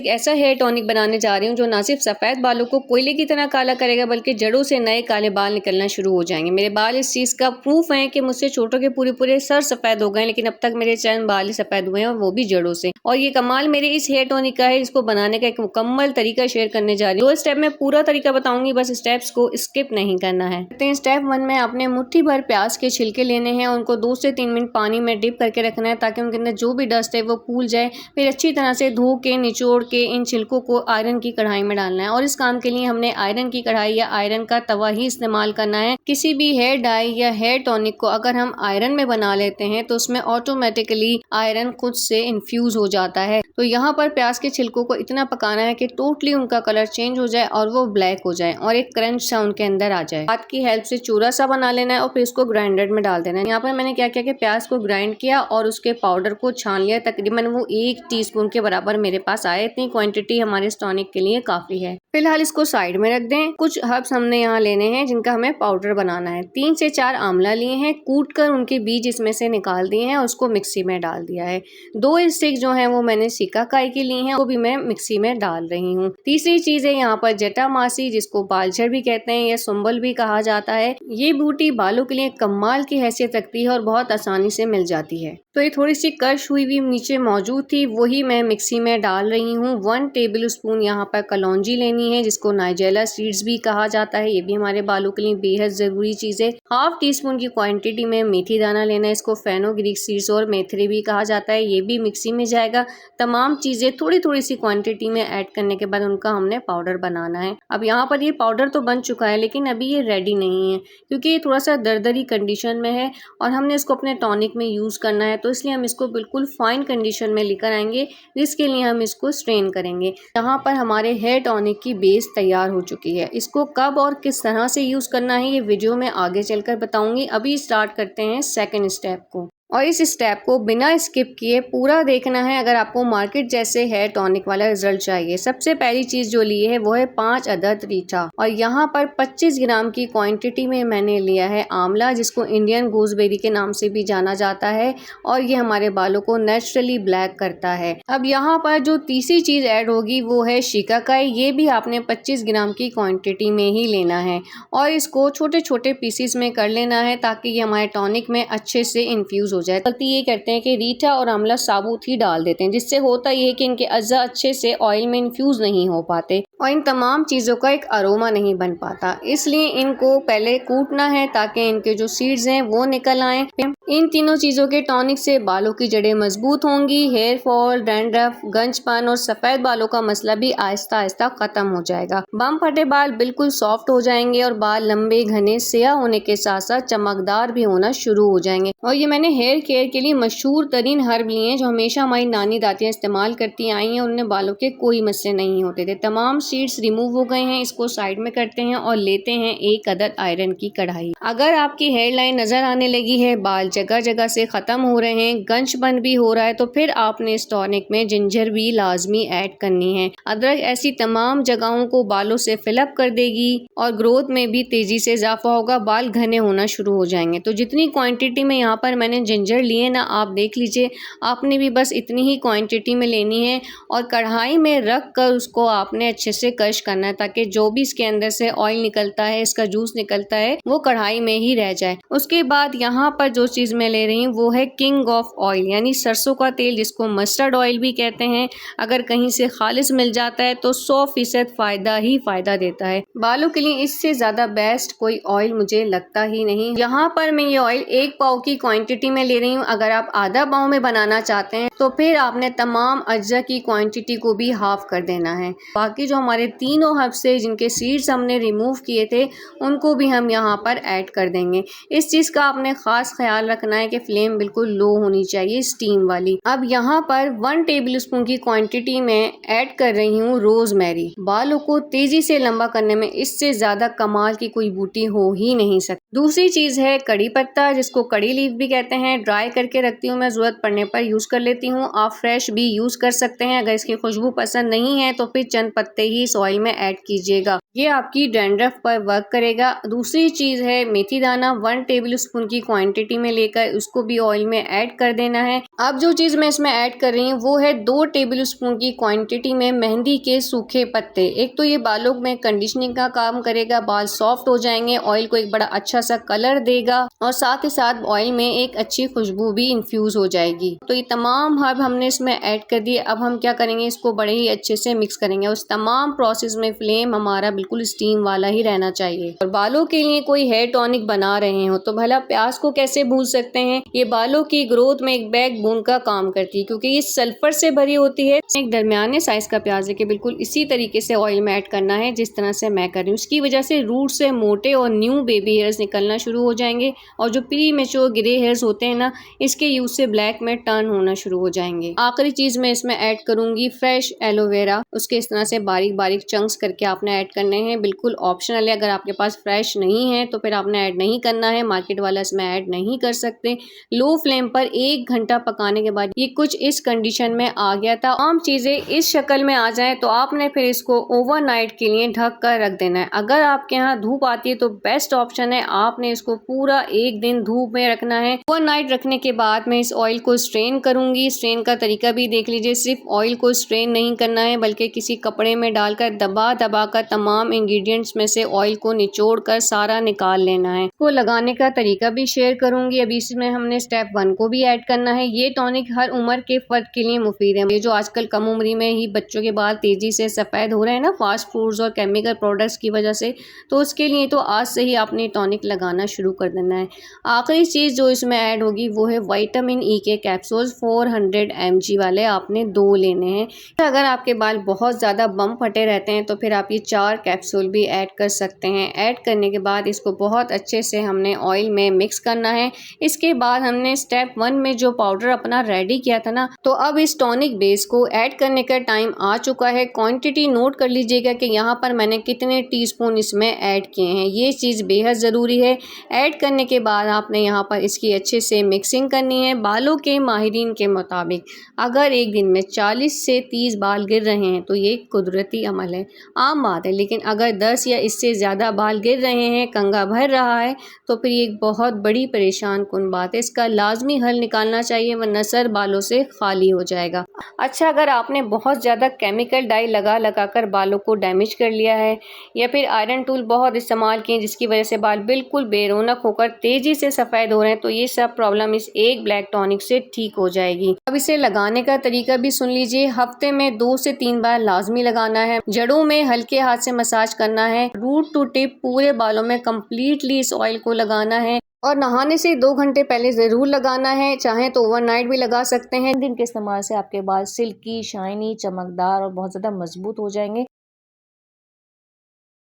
एक ऐसा hair tonic बनाने जा रही हूँ जो ना सिर्फ सफ़ेद बालों को कोयले की तरह काला करेगा बल्कि जड़ों से नए काले बाल निकलना शुरू हो जाएंगे। मेरे बाल इस चीज़ का प्रूफ है कि मुझसे छोटों के पूरे सर सफ़ेद हो गए, लेकिन अब तक मेरे चंद बाल ही सफ़ेद हुए हैं और वो भी जड़ों से। और ये कमाल मेरे इस हेयर टॉनिक का है। इसको बनाने का एक मुकम्मल तरीका शेयर करने जा रही हूँ। 2 स्टेप में पूरा तरीका बताऊंगी, बस स्टेप्स को स्किप नहीं करना है। स्टेप 1 में आपने मुट्ठी भर प्याज के छिलके लेने हैं, उनको 2 से 3 मिनट पानी में डिप करके रखना है ताकि उनके अंदर जो भी डस्ट है वो फूल जाए। फिर अच्छी तरह से धो के निचोड़ के इन छिलकों को आयरन की कढ़ाई में डालना है और इस काम के लिए हमने आयरन की कढ़ाई या आयरन का तवा ही इस्तेमाल करना है। किसी भी हेयर डाई या हेयर टॉनिक को अगर हम आयरन में बना लेते हैं तो उसमें ऑटोमेटिकली आयरन खुद से इन्फ्यूज हो जाता है। तो यहाँ पर प्याज के छिलकों को इतना पकाना है कि टोटली उनका कलर चेंज हो जाए और वो ब्लैक हो जाए और एक क्रंच सा उनके अंदर आ जाए। हाथ की हेल्प से चूरा सा बना लेना है और फिर इसको ग्राइंडर में डाल देना है। यहाँ पर मैंने क्या किया कि प्याज को ग्राइंड किया और उसके पाउडर को छान लिया। तकरीबन वो 1 टीस्पून के बराबर मेरे पास आए। इतनी क्वांटिटी हमारे इस टॉनिक के लिए काफी है। फिलहाल इसको साइड में रख दें। कुछ हर्ब्स हमने यहाँ लेने हैं जिनका हमें पाउडर बनाना है। 3 से 4 आंवला लिए हैं, कूट कर उनके बीज इसमें से निकाल दिए हैं और उसको मिक्सी में डाल दिया है। 2 स्टिक जो है वो मैंने शिकाकाई की ली हैं, वो भी मैं मिक्सी में डाल रही हूँ। तीसरी चीज है यहाँ पर जटामासी, जिसको बालझड़ भी कहते हैं या सुंबल भी कहा जाता है। ये बूटी बालों के लिए कमाल की हैसियत रखती है और बहुत आसानी से मिल जाती है। तो ये थोड़ी सी कश हुई भी नीचे मौजूद थी, वही मैं मिक्सी में डाल रही हूँ। 1 टेबल स्पून यहाँ पर कलौंजी लेनी है, जिसको नाइजेला सीड्स भी कहा जाता है। ये भी हमारे बालों के लिए बेहद जरूरी चीज है। 1/2 टीस्पून की क्वांटिटी में मेथी दाना लेना है, इसको फेनोग्रीक सीड्स और मेथरी भी कहा जाता है। ये भी मिक्सी में जाएगा। तमाम चीजें थोड़ी सी क्वांटिटी में ऐड करने के बाद उनका हमने पाउडर बनाना है। अब यहाँ पर ये पाउडर तो बन चुका है, लेकिन अभी ये रेडी नहीं है क्योंकि ये थोड़ा सा दरदरी कंडीशन में है और हमने इसको अपने टॉनिक में यूज करना है, तो इसलिए हम इसको बिल्कुल फाइन कंडीशन में लेकर आएंगे, जिसके लिए हम इसको स्ट्रेन करेंगे। यहाँ पर हमारे हेयर टॉनिक की बेस तैयार हो चुकी है। इसको कब और किस तरह से यूज करना है ये वीडियो में आगे चलकर बताऊंगी। अभी स्टार्ट करते हैं सेकंड स्टेप को, और इस स्टेप को बिना स्किप किए पूरा देखना है अगर आपको मार्केट जैसे हेयर टॉनिक वाला रिजल्ट चाहिए। सबसे पहली चीज जो ली है वो है 5 अदद रीठा, और यहाँ पर 25 ग्राम की क्वांटिटी में मैंने लिया है आंवला, जिसको इंडियन गूसबेरी के नाम से भी जाना जाता है, और ये हमारे बालों को नेचुरली ब्लैक करता है। अब यहाँ पर जो तीसरी चीज ऐड होगी वो है शिकाकाई। ये भी आपने 25 ग्राम की क्वांटिटी में ही लेना है और इसको छोटे छोटे पीसीस में कर लेना है ताकि ये हमारे टॉनिक में अच्छे से इन्फ्यूज हो जाए। गलती ये करते हैं कि रीठा और आंवला साबुत ही डाल देते हैं, जिससे होता ये है कि इनके अज्जा अच्छे से ऑयल में इन्फ्यूज नहीं हो पाते और इन तमाम चीज़ों का एक अरोमा नहीं बन पाता। इसलिए इनको पहले कूटना है ताकि इनके जो सीड्स हैं वो निकल आए। इन तीनों चीज़ों के टॉनिक से बालों की जड़ें मजबूत होंगी। हेयर फॉल, डैंड्रफ, गंजपन और सफ़ेद बालों का मसला भी आहिस्ता आहिस्ता खत्म हो जाएगा। बम फटे बाल बिल्कुल सॉफ्ट हो जाएंगे और बाल लंबे घने स्याह होने के साथ साथ चमकदार भी होना शुरू हो जाएंगे। और ये मैंने हेयर केयर के लिए मशहूर तरीन हर्ब लिए हैं जो हमेशा हमारी नानी दादियाँ इस्तेमाल करती आई हैं। उनमें बालों के कोई मसले नहीं होते थे। तमाम सीड्स रिमूव हो गए हैं। इसको साइड में करते हैं और लेते हैं 1 अदद आयरन की कढ़ाई। अगर आपकी हेयर लाइन नजर आने लगी है, बाल जगह जगह से खत्म हो रहे हैं, गंजपन भी हो रहा है, तो फिर आपने इस टॉनिक में जिंजर भी लाजमी ऐड करनी है। अदरक ऐसी तमाम जगहों को बालों से फिलअप कर देगी और ग्रोथ में भी तेजी से इजाफा होगा। बाल घने होना शुरू हो जाएंगे। तो जितनी क्वांटिटी में यहाँ पर मैंने जिंजर लिए ना, आप देख लीजिए, आपने भी बस इतनी ही क्वांटिटी में लेनी है और कढ़ाई में रख कर उसको आपने अच्छे से क्रश करना है ताकि जो भी इसके अंदर से ऑयल निकलता है, इसका जूस निकलता है, वो कढ़ाई में ही रह जाए। उसके बाद यहाँ पर जो चीज मैं ले रही हूँ वो है किंग ऑफ ऑयल, यानी सरसों का तेल, जिसको मस्टर्ड ऑयल भी कहते हैं। अगर कहीं से खालिस मिल जाता है तो 100% फायदा ही फायदा देता है। बालों के लिए इससे ज्यादा बेस्ट कोई ऑयल मुझे लगता ही नहीं। यहाँ पर मैं ये ऑयल 1 पाव की क्वांटिटी में ले रही हूँ। अगर आप आधा पाव में बनाना चाहते हैं तो फिर आपने तमाम अज्जा की क्वांटिटी को भी हाफ कर देना है। बाकी जो हमारे तीनों हर्ब्स से जिनके सीड्स हमने रिमूव किए थे उनको भी हम यहाँ पर ऐड कर देंगे। इस चीज का आपने खास ख्याल रखना है कि फ्लेम बिल्कुल लो होनी चाहिए, स्टीम वाली। अब यहाँ पर 1 टेबलस्पून की क्वांटिटी में ऐड कर रही हूँ रोजमेरी। बालों को तेजी से लंबा करने में इससे ज्यादा कमाल की कोई बूटी हो ही नहीं सकती। दूसरी चीज है कड़ी पत्ता, जिसको कड़ी लीफ भी कहते हैं। ड्राई करके रखती हूँ मैं, जरूरत पड़ने पर यूज कर लेती हूँ। आप फ्रेश भी यूज कर सकते हैं। अगर इसकी खुशबू पसंद नहीं है तो फिर चंद पत्ते ही ही इस ऑयल में ऐड कीजिएगा। ये आपकी डैंड्रफ पर वर्क करेगा। दूसरी चीज़ है मेथी दाना 1 टेबलस्पून की क्वांटिटी में लेकर उसको भी ऑयल में ऐड कर देना है। अब जो चीज़ मैं इसमें ऐड कर रही हूँ वो है 2 टेबलस्पून की क्वांटिटी में मेहंदी के सूखे पत्ते। एक तो ये बालों में कंडीशनिंग का काम करेगा, बाल सॉफ्ट हो जाएंगे, ऑयल को एक बड़ा अच्छा सा कलर देगा और साथ ही साथ ऑयल में एक अच्छी खुशबू भी इन्फ्यूज हो जाएगी। तो ये तमाम हर्ब हमने इसमें ऐड कर दिए। अब हम क्या करेंगे, इसको बड़े ही अच्छे से मिक्स करेंगे। उस तमाम प्रोसेस में फ्लेम हमारा बिल्कुल स्टीम वाला ही रहना चाहिए। और बालों के लिए कोई हेयर टॉनिक बना रहे हो तो भला प्याज को कैसे भूल सकते हैं। ये बालों की ग्रोथ में एक बैकबोन का काम करती है क्योंकि ये सल्फर से भरी होती है। एक दरमियाने साइज का प्याज है कि बिल्कुल इसी तरीके से ऑयल में ऐड करना है जिस तरह से मैं कर रही हूँ। इसकी वजह से रूट से मोटे और न्यू बेबी हेयर्स निकलना शुरू हो जाएंगे और जो प्री मेच्योर ग्रे हेयर्स होते हैं ना, इसके यूज से ब्लैक में टर्न होना शुरू हो जाएंगे। आखिरी चीज मैं इसमें ऐड करूंगी फ्रेश एलोवेरा। उसके इस तरह से बारीक बारीक चंक्स करके आपने ऐड करने हैं। बिल्कुल ऑप्शनल है, अगर आपके पास फ्रेश नहीं है तो फिर आपने ऐड नहीं करना है। मार्केट वाला इसमें ऐड नहीं कर सकते। लो फ्लेम पर 1 घंटा पकाने के बाद ये कुछ इस कंडीशन में आ गया था। आम चीजें इस शक्ल में आ जाए तो आपने फिर इसको ओवरनाइट के लिए ढक कर रख देना है। अगर आपके यहाँ धूप आती है तो बेस्ट ऑप्शन है, आपने इसको पूरा 1 दिन धूप में रखना है। ओवरनाइट रखने के बाद मैं इस ऑयल को स्ट्रेन करूंगी। स्ट्रेन का तरीका भी देख लीजिए, सिर्फ ऑयल को स्ट्रेन नहीं करना है बल्कि किसी कपड़े में डालकर दबा दबा कर तमाम इंग्रेडिएंट्स में से ऑयल को निचोड़ कर सारा निकाल लेना है। इसको लगाने का तरीका भी शेयर करूंगी। अभी इसमें हमने स्टेप 1 को भी ऐड करना है। ये टॉनिक हर उम्र के फर्द के लिए मुफीद है। ये जो आजकल कम उम्र में ही बच्चों के बाल तेजी से सफेद हो रहे हैं ना, फास्ट फूड्स और केमिकल प्रोडक्ट्स की वजह से, तो उसके लिए तो आज से ही आपने टॉनिक लगाना शुरू कर देना है। आखिरी चीज जो इसमें ऐड होगी वो है विटामिन ई के कैप्सूल्स 400 mg वाले आपने 2 लेने हैं। अगर आपके बाल बहुत ज़्यादा बम फटे रहते हैं तो फिर आप ये 4 कैप्सूल भी ऐड कर सकते हैं। ऐड करने के बाद इसको बहुत अच्छे से हमने ऑयल में मिक्स करना है। इसके बाद हमने स्टेप 1 में जो पाउडर अपना रेडी किया था ना, तो अब इस टॉनिक बेस को ऐड करने का टाइम आ चुका है। क्वांटिटी नोट कर लीजिएगा कि यहाँ पर मैंने कितने टीस्पून इसमें ऐड किए हैं। ये चीज़ बेहद ज़रूरी है। ऐड करने के बाद आपने यहाँ पर इसकी अच्छे से मिक्सिंग करनी है। बालों के माहिरीन के मुताबिक अगर एक दिन में 40 से 30 बाल गिर रहे हैं तो ये कुदरती अमल है, आम बात है। लेकिन अगर 10 या इससे ज़्यादा बाल गिर रहे हैं, कंघा भर रहा है, तो फिर ये एक बहुत बड़ी परेशान कुन बात है। इसका लाजमी हल निकालना चाहिए वरना सर बालों से खाली हो जाएगा। अच्छा, अगर आपने बहुत ज़्यादा केमिकल डाई लगा लगा कर बालों को डैमेज कर लिया है या फिर आयरन टूल बहुत इस्तेमाल किए जिसकी वजह से बाल बिल्कुल बेरौनक होकर तेज़ी से सफ़ेद हो रहे हैं, तो ये सब प्रॉब्लम इस एक ब्लैक टॉनिक से ठीक हो जाएगी। अब इसे लगाने का तरीका भी सुन लीजिए। हफ्ते में 2 से 3 बार लाजमी लगाना है। जड़ों में हल्के हाथ से मसाज करना है। रूट टू टिप पूरे बालों में कम्प्लीटली इस ऑयल को लगाना है और नहाने से 2 घंटे पहले ज़रूर लगाना है। चाहें तो ओवरनाइट भी लगा सकते हैं। दिन के इस्तेमाल से आपके बाल सिल्की, शाइनी, चमकदार और बहुत ज़्यादा मजबूत हो जाएंगे।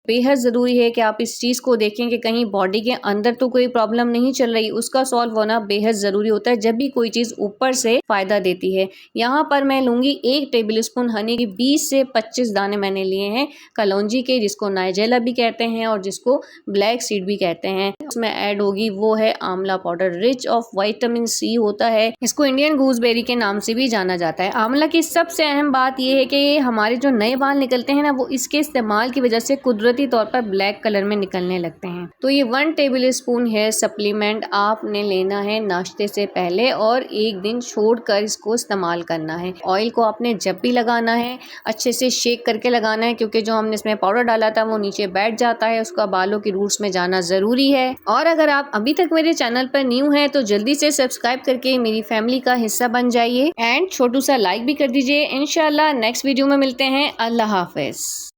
बेहद ज़रूरी है कि आप इस चीज़ को देखें कि कहीं बॉडी के अंदर तो कोई प्रॉब्लम नहीं चल रही, उसका सॉल्व होना बेहद ज़रूरी होता है जब भी कोई चीज़ ऊपर से फ़ायदा देती है। यहाँ पर मैं लूँगी 1 टेबलस्पून हनी की 20 से 25 दाने मैंने लिए हैं कलौंजी के, जिसको नाइजेला भी कहते हैं और जिसको ब्लैक सीड भी कहते हैं। उसमें ऐड होगी वो है आंवला powder, rich of vitamin C होता है। इसको इंडियन गूसबेरी के नाम से भी जाना जाता है। आंवला की सबसे अहम बात यह है कि हमारे जो नए बाल निकलते हैं ना, वो इसके इस्तेमाल की वजह से कुदरती तौर पर ब्लैक कलर में निकलने लगते हैं। तो ये 1 टेबलस्पून हेयर सप्लीमेंट आपने लेना है नाश्ते से पहले और 1 दिन छोड़कर इसको इस्तेमाल करना है। ऑयल को आपने जब भी लगाना है अच्छे से शेक करके लगाना है क्योंकि जो हमने इसमें पाउडर डाला था वो नीचे बैठ जाता है, उसका बालों की रूट्स में जाना ज़रूरी है। और अगर आप अभी तक मेरे चैनल पर न्यू हैं तो जल्दी से सब्सक्राइब करके मेरी फैमिली का हिस्सा बन जाइए एंड छोटू सा लाइक भी कर दीजिए। इंशाल्लाह नेक्स्ट वीडियो में मिलते हैं। अल्लाह हाफिज़।